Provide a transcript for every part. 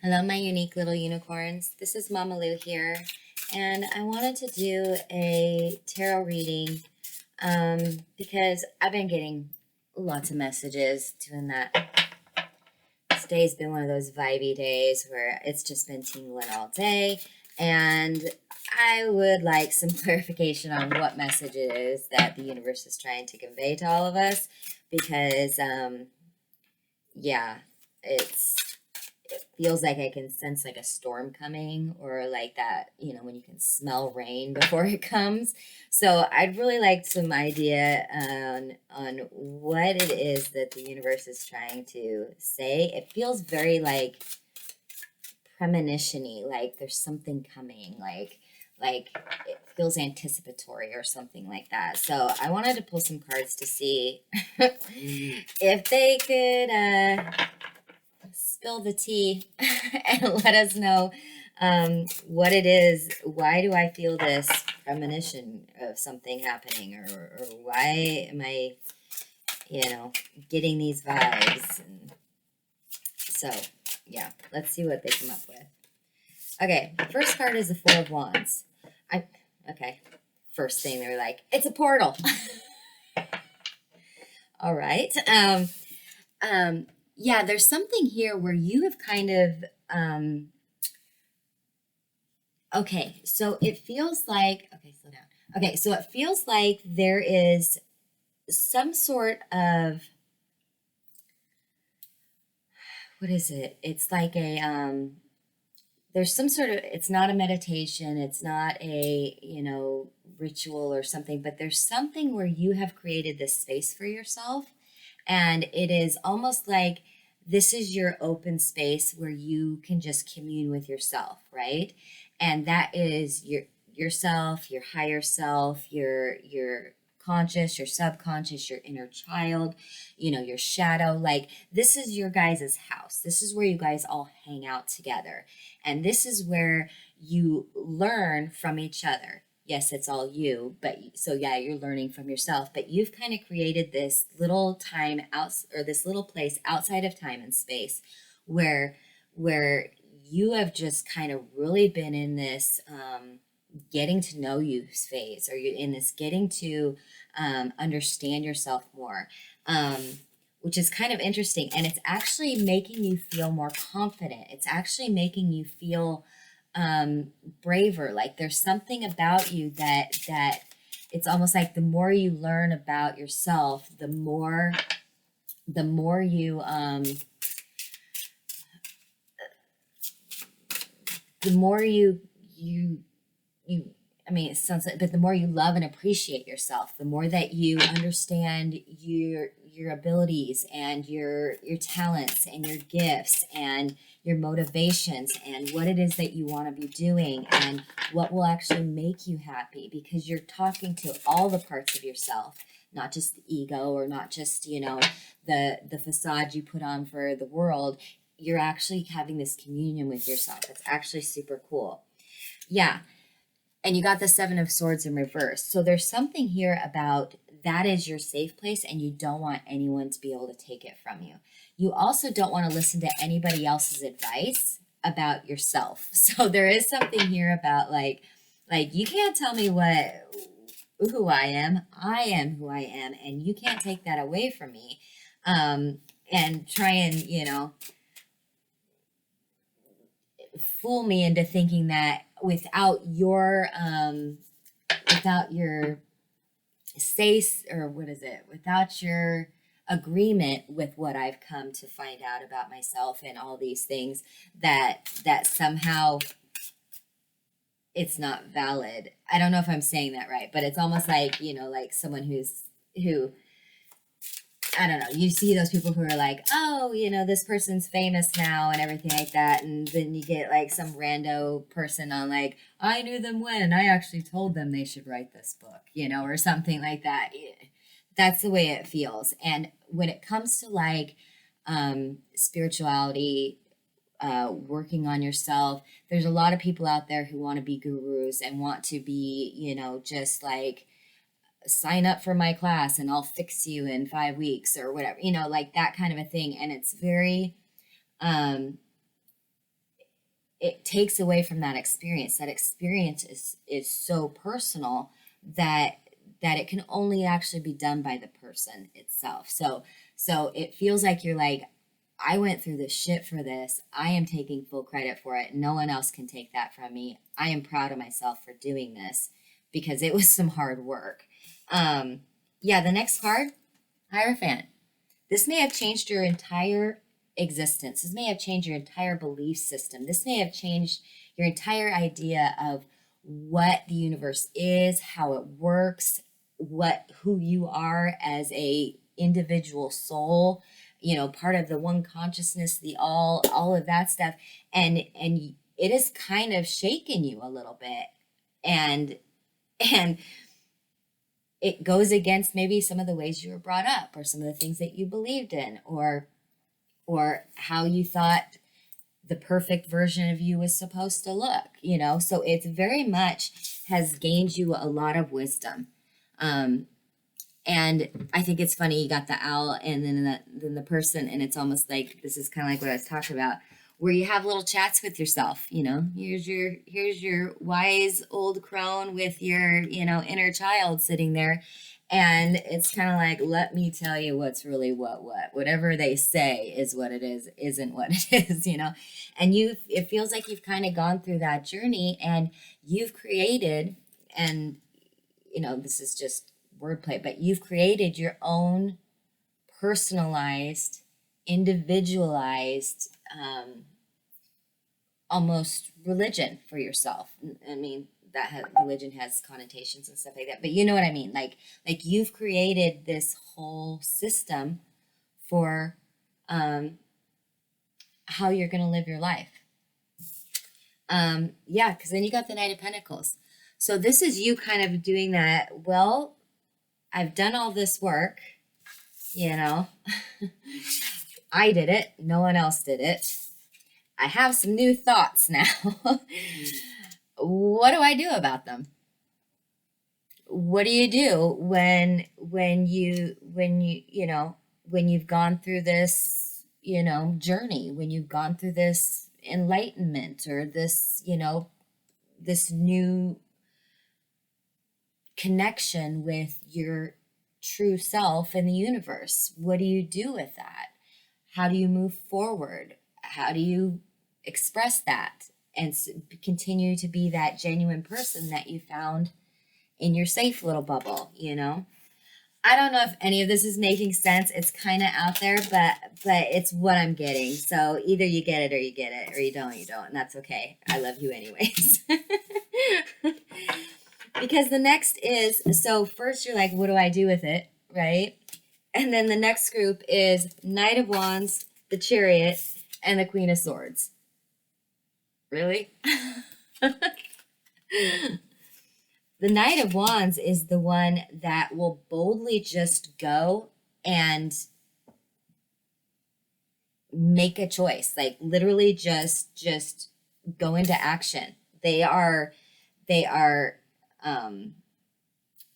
Hello, my unique little unicorns. This is Mama Lou here, and I wanted to do a tarot reading because I've been getting lots of messages doing that. This day's been one of those vibey days where it's just been tingling all day, and I would like some clarification on what message it is that the universe is trying to convey to all of us because, yeah, it's feels like I can sense like a storm coming or like that, when you can smell rain before it comes. So I'd really like some idea on what it is that the universe is trying to say. It feels very like premonition-y, like there's something coming, like it feels anticipatory or something like that. So I wanted to pull some cards to see if they could spill the tea and let us know what it is. Why do I feel this premonition of something happening, or why am I, getting these vibes? And so, yeah, let's see what they come up with. Okay, first card is the Four of Wands. Okay, first thing they were like, it's a portal. All right. Yeah, there's something here where you have kind of, okay, so it feels like, okay, slow down. Okay, so it feels like there is some sort of, what is it? It's like there's some sort of, it's not a meditation, it's not a, ritual or something, but there's something where you have created this space for yourself. And it is almost like this is your open space where you can just commune with yourself, right? And that is yourself, your higher self, your conscious, your subconscious, your inner child, your shadow. Like this is your guys' house. This is where you guys all hang out together. And this is where you learn from each other. Yes, it's all you, but so yeah, you're learning from yourself, but you've kind of created this little time out, or this little place outside of time and space where you have just kind of really been in this getting to know you phase, or you're in this getting to understand yourself more, which is kind of interesting. And it's actually making you feel more confident. It's actually making you feel braver. Like there's something about you that it's almost like the more you learn about yourself, the more you the more you I mean, it sounds like, but the more you love and appreciate yourself, the more that you understand your abilities and your talents and your gifts and your motivations and what it is that you want to be doing and what will actually make you happy, because you're talking to all the parts of yourself, not just the ego, or not just, the facade you put on for the world. You're actually having this communion with yourself. It's actually super cool. Yeah. And you got the Seven of Swords in reverse. So there's something here about that is your safe place, and you don't want anyone to be able to take it from you. You also don't want to listen to anybody else's advice about yourself. So there is something here about like you can't tell me who I am. I am who I am, and you can't take that away from me. And try and, fool me into thinking that without your say, or what is it, without your agreement with what I've come to find out about myself and all these things, that somehow it's not valid. I don't know if I'm saying that right, but it's almost like, like someone who I don't know, you see those people who are like, oh, this person's famous now and everything like that. And then you get like some rando person on like, I knew them when I actually told them they should write this book, or something like that. That's the way it feels. And when it comes to like spirituality, working on yourself, there's a lot of people out there who want to be gurus and want to be, just like, sign up for my class and I'll fix you in 5 weeks or whatever, like that kind of a thing. And it's very, it takes away from that experience. That experience is so personal that it can only actually be done by the person itself. So it feels like you're like, I went through this shit for this. I am taking full credit for it. No one else can take that from me. I am proud of myself for doing this because it was some hard work. Yeah, the next card, Hierophant. This may have changed your entire existence. This may have changed your entire belief system. This may have changed your entire idea of what the universe is, how it works, who you are as a individual soul, part of the one consciousness, the all of that stuff. And it has kind of shaken you a little bit. And it goes against maybe some of the ways you were brought up, or some of the things that you believed in, or how you thought the perfect version of you was supposed to look, so it's very much has gained you a lot of wisdom. And I think it's funny, you got the owl and then the person, and it's almost like, this is kind of like what I was talking about, where you have little chats with yourself, here's your wise old crone with your, inner child sitting there. And it's kind of like, let me tell you what's really whatever they say is what it is, isn't what it is, and it feels like you've kind of gone through that journey, and you've created, and, this is just wordplay, but you've created your own personalized, individualized, almost religion for yourself. I mean, religion has connotations and stuff like that, but you know what I mean? Like you've created this whole system for how you're going to live your life. Yeah, because then you got the Knight of Pentacles. So this is you kind of doing that, well, I've done all this work, I did it. No one else did it. I have some new thoughts now. What do I do about them? What do you do when you've gone through this, journey, when you've gone through this enlightenment, or this, this new connection with your true self and the universe? What do you do with that? How do you move forward? How do you express that and continue to be that genuine person that you found in your safe little bubble? I don't know if any of this is making sense. It's kind of out there, but it's what I'm getting. So either you get it, or you get it, or you don't, and that's okay. I love you anyways. Because the next is, so first you're like, what do I do with it, right? And then the next group is Knight of Wands, the Chariot, and the Queen of Swords. Really? The Knight of Wands is the one that will boldly just go and make a choice, like literally just go into action. They are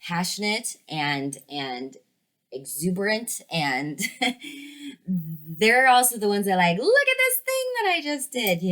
passionate and exuberant, and they're also the ones that like, look at this thing that I just did,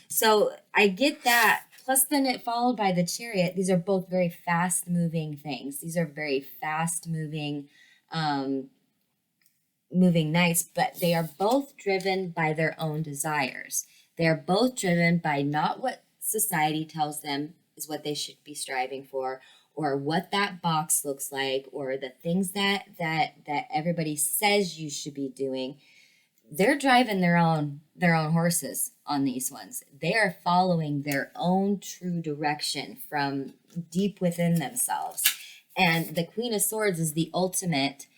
so I get that. Plus then it followed by the Chariot. These are both very fast moving things. These are very fast moving knights, but they are both driven by their own desires. They are both driven by not what society tells them is what they should be striving for, or what that box looks like, or the things that everybody says you should be doing. They're driving their own horses on these ones. They are following their own true direction from deep within themselves. And the Queen of Swords is the ultimate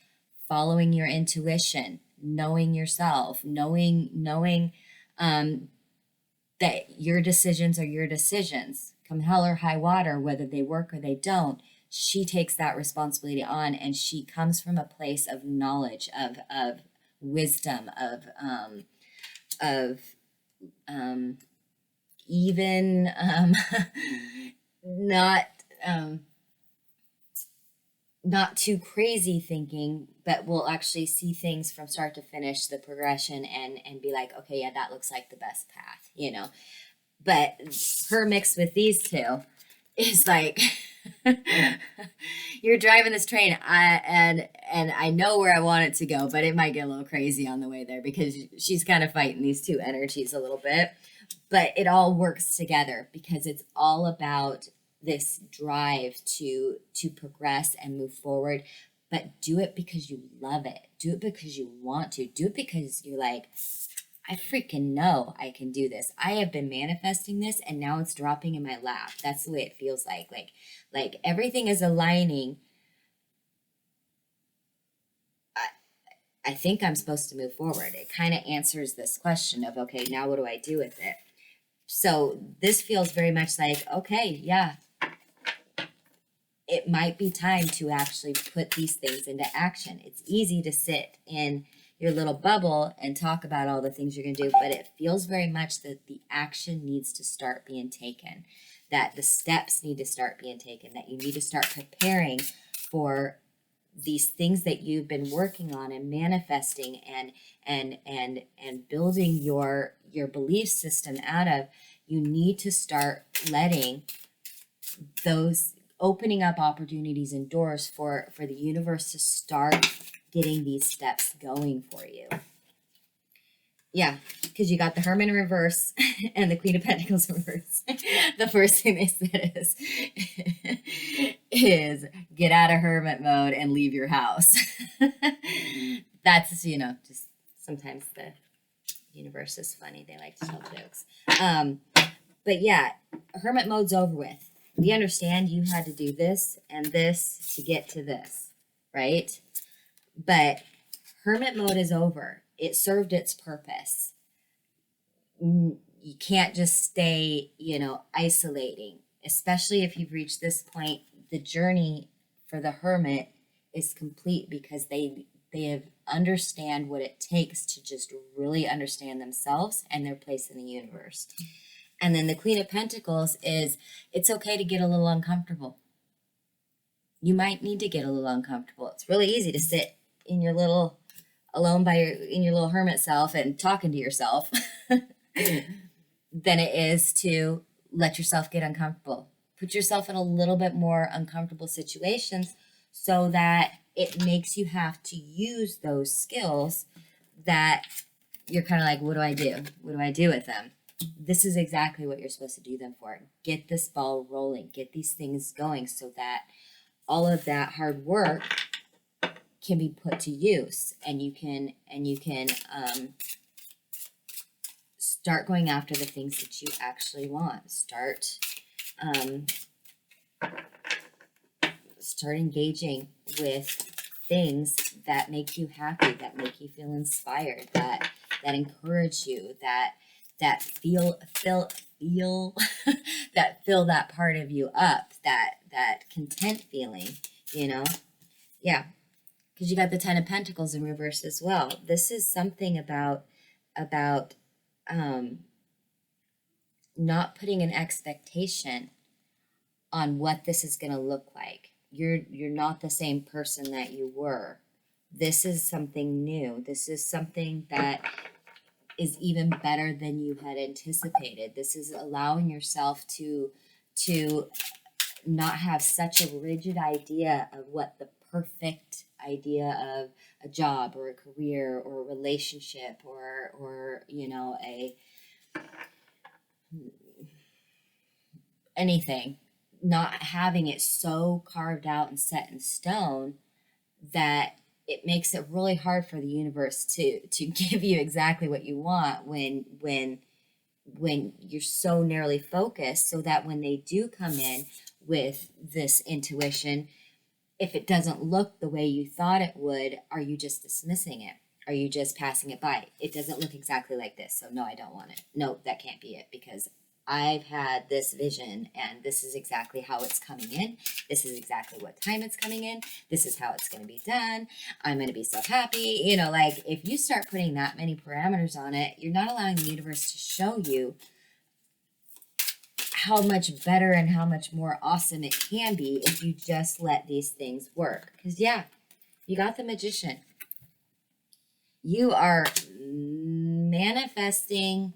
following your intuition, knowing yourself, knowing that your decisions are your decisions. Come hell or high water, whether they work or they don't, she takes that responsibility on, and she comes from a place of knowledge, of wisdom, of even not too crazy thinking, but will actually see things from start to finish, the progression, and be like, okay, yeah, that looks like the best path, But her mixed with these two is like you're driving this train, and I know where I want it to go, but it might get a little crazy on the way there because she's kind of fighting these two energies a little bit. But it all works together because it's all about this drive to progress and move forward, but do it because you love it. Do it because you want to. Do it because you're like, I freaking know I can do this. I have been manifesting this and now it's dropping in my lap. That's the way it feels like. Like everything is aligning. I think I'm supposed to move forward. It kind of answers this question of, okay, now what do I do with it? So this feels very much like, okay, yeah, it might be time to actually put these things into action. It's easy to sit in your little bubble and talk about all the things you're going to do, but it feels very much that the action needs to start being taken, that the steps need to start being taken, that you need to start preparing for these things that you've been working on and manifesting and building your belief system out of. You need to start letting those, opening up opportunities and doors for the universe to start getting these steps going for you. Yeah, because you got the Hermit in reverse and the Queen of Pentacles in reverse. The first thing they said is get out of hermit mode and leave your house. That's, just sometimes the universe is funny. They like to tell jokes. But yeah, hermit mode's over with. We understand you had to do this and this to get to this, right? But hermit mode is over. It served its purpose. You can't just stay, isolating, especially if you've reached this point. The journey for the hermit is complete because they have understand what it takes to just really understand themselves and their place in the universe. And then the Queen of Pentacles is, it's okay to get a little uncomfortable. You might need to get a little uncomfortable. It's really easy to sit in your little, alone in your little hermit self and talking to yourself than it is to let yourself get uncomfortable. Put yourself in a little bit more uncomfortable situations so that it makes you have to use those skills that you're kind of like, what do I do? What do I do with them? This is exactly what you're supposed to do them for. Get this ball rolling, get these things going so that all of that hard work can be put to use, and you can start going after the things that you actually want. Start engaging with things that make you happy, that make you feel inspired, that encourage you, that feel that fill that part of you up, that content feeling, yeah, because you got the Ten of Pentacles in reverse as well. This is something about not putting an expectation on what this is going to look like. You're not the same person that you were. This is something new. This is something that is even better than you had anticipated. This is allowing yourself to not have such a rigid idea of what the perfect idea of a job or a career or a relationship or anything, not having it so carved out and set in stone that it makes it really hard for the universe to give you exactly what you want when you're so narrowly focused, so that when they do come in with this intuition, if it doesn't look the way you thought it would, are you just dismissing it? Are you just passing it by? It doesn't look exactly like this, so no, I don't want it. No, that can't be it, because I've had this vision and this is exactly how it's coming in. This is exactly what time it's coming in. This is how it's going to be done. I'm going to be so happy. Like if you start putting that many parameters on it, you're not allowing the universe to show you how much better and how much more awesome it can be if you just let these things work. Because yeah, you got the Magician. You are manifesting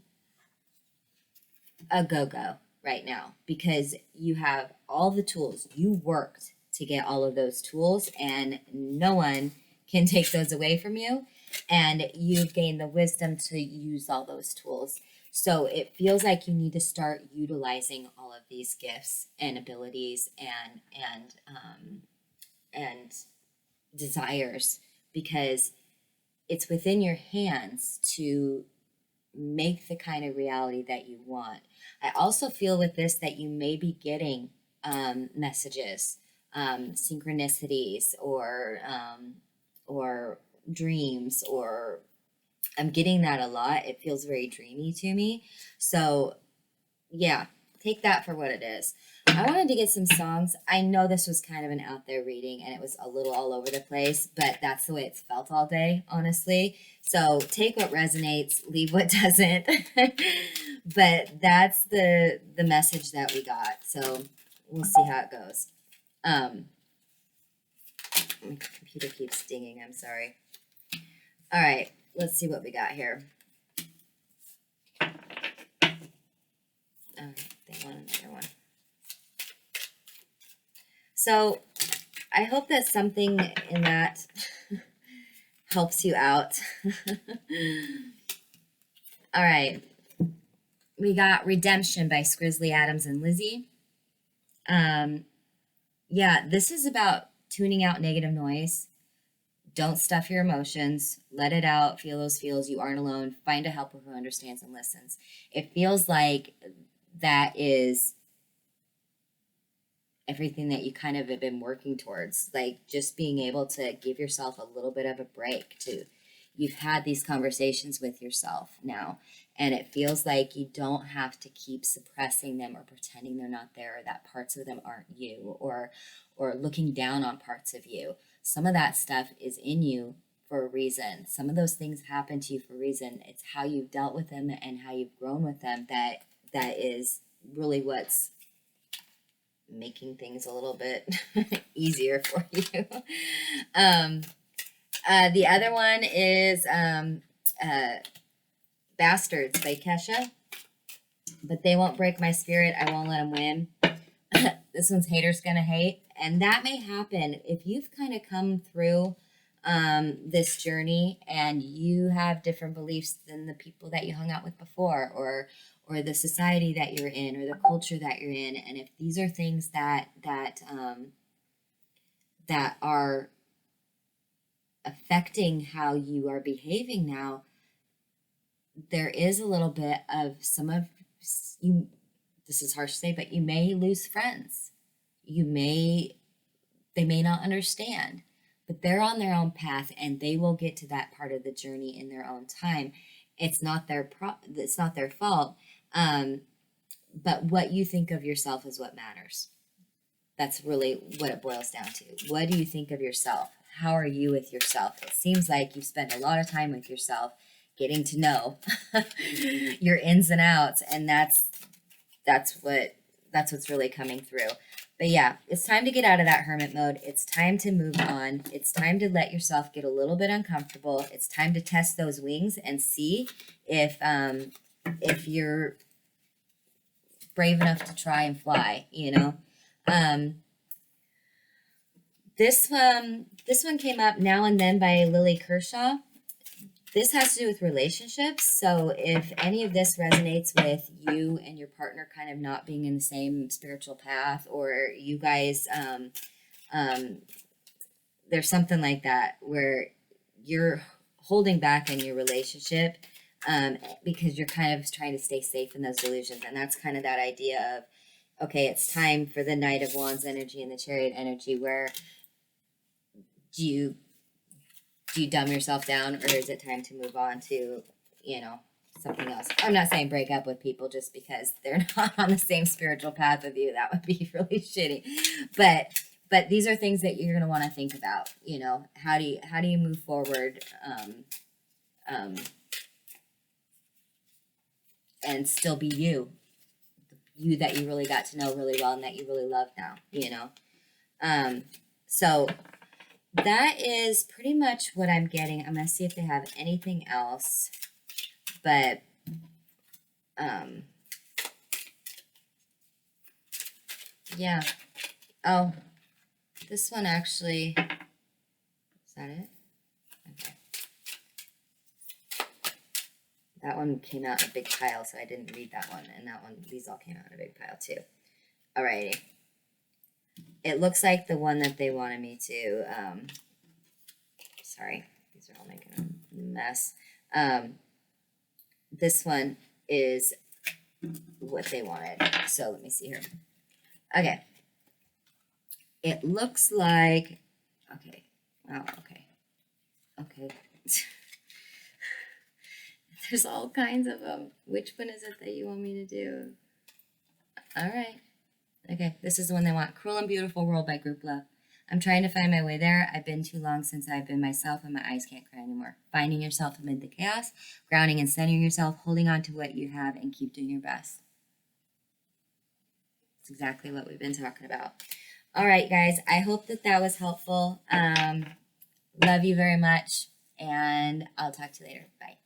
a go-go right now because you have all the tools. You worked to get all of those tools, and no one can take those away from you. And you've gained the wisdom to use all those tools. So it feels like you need to start utilizing all of these gifts and abilities and desires, because it's within your hands to make the kind of reality that you want. I also feel with this that you may be getting messages, synchronicities, or dreams, or I'm getting that a lot. It feels very dreamy to me. So yeah, take that for what it is. I wanted to get some songs. I know this was kind of an out there reading and it was a little all over the place, but that's the way it's felt all day, honestly. So take what resonates, leave what doesn't. But that's the message that we got. So we'll see how it goes. My computer keeps dinging. I'm sorry. All right, let's see what we got here. All right, they want another one. So I hope that something in that helps you out. All right. We got Redemption by Skrizzly, Adams, and Lissie. Yeah, this is about tuning out negative noise. Don't stuff your emotions. Let it out. Feel those feels. You aren't alone. Find a helper who understands and listens. It feels like that is everything that you kind of have been working towards, like just being able to give yourself a little bit of a break. You've had these conversations with yourself now, and it feels like you don't have to keep suppressing them or pretending they're not there, or that parts of them aren't you, or looking down on parts of you. Some of that stuff is in you for a reason. Some of those things happen to you for a reason. It's how you've dealt with them and how you've grown with them that is really what's making things a little bit easier for you. The other one is Bastards by Kershaw. But they won't break my spirit. I won't let them win. This one's Haters Gonna Hate. And that may happen if you've kind of come through this journey and you have different beliefs than the people that you hung out with before, or the society that you're in, or the culture that you're in. And if these are things that are affecting how you are behaving now, there is a little bit of some of you, this is harsh to say, but you may lose friends. They may not understand, but they're on their own path and they will get to that part of the journey in their own time. It's not their fault. But what you think of yourself is what matters. That's really what it boils down to. What do you think of yourself? How are you with yourself? It seems like you spend a lot of time with yourself, getting to know your ins and outs, and that's what's really coming through. But yeah, it's time to get out of that hermit mode. It's time to move on. It's time to let yourself get a little bit uncomfortable. It's time to test those wings and see if you're brave enough to try and fly, you know. This one came up Now and Then by Lily Kershaw. This has to do with relationships. So if any of this resonates with you and your partner kind of not being in the same spiritual path, or you guys, there's something like that where you're holding back in your relationship because you're kind of trying to stay safe in those delusions. And that's kind of that idea of, okay, it's time for the Knight of Wands energy and the Chariot energy, where do you dumb yourself down, or is it time to move on to, something else? I'm not saying break up with people just because they're not on the same spiritual path with you. That would be really shitty. But these are things that you're going to want to think about. How do you move forward and still be you that you really got to know really well and that you really love now, so that is pretty much what I'm getting. I'm going to see if they have anything else, but Yeah. Oh, this one actually, is that it? Okay. That one came out in a big pile, so I didn't read that one. And that one, these all came out in a big pile too. Alrighty. It looks like the one that they wanted me to, sorry, these are all making a mess. This one is what they wanted. So let me see here. Okay. It looks like, okay. Oh, okay. Okay. There's all kinds of them. Which one is it that you want me to do? All right. Okay, this is the one they want. Cruel and Beautiful World by Grouplove. I'm trying to find my way there. I've been too long since I've been myself and my eyes can't cry anymore. Finding yourself amid the chaos, grounding and centering yourself, holding on to what you have, and keep doing your best. It's exactly what we've been talking about. All right, guys, I hope that that was helpful. Love you very much, and I'll talk to you later. Bye.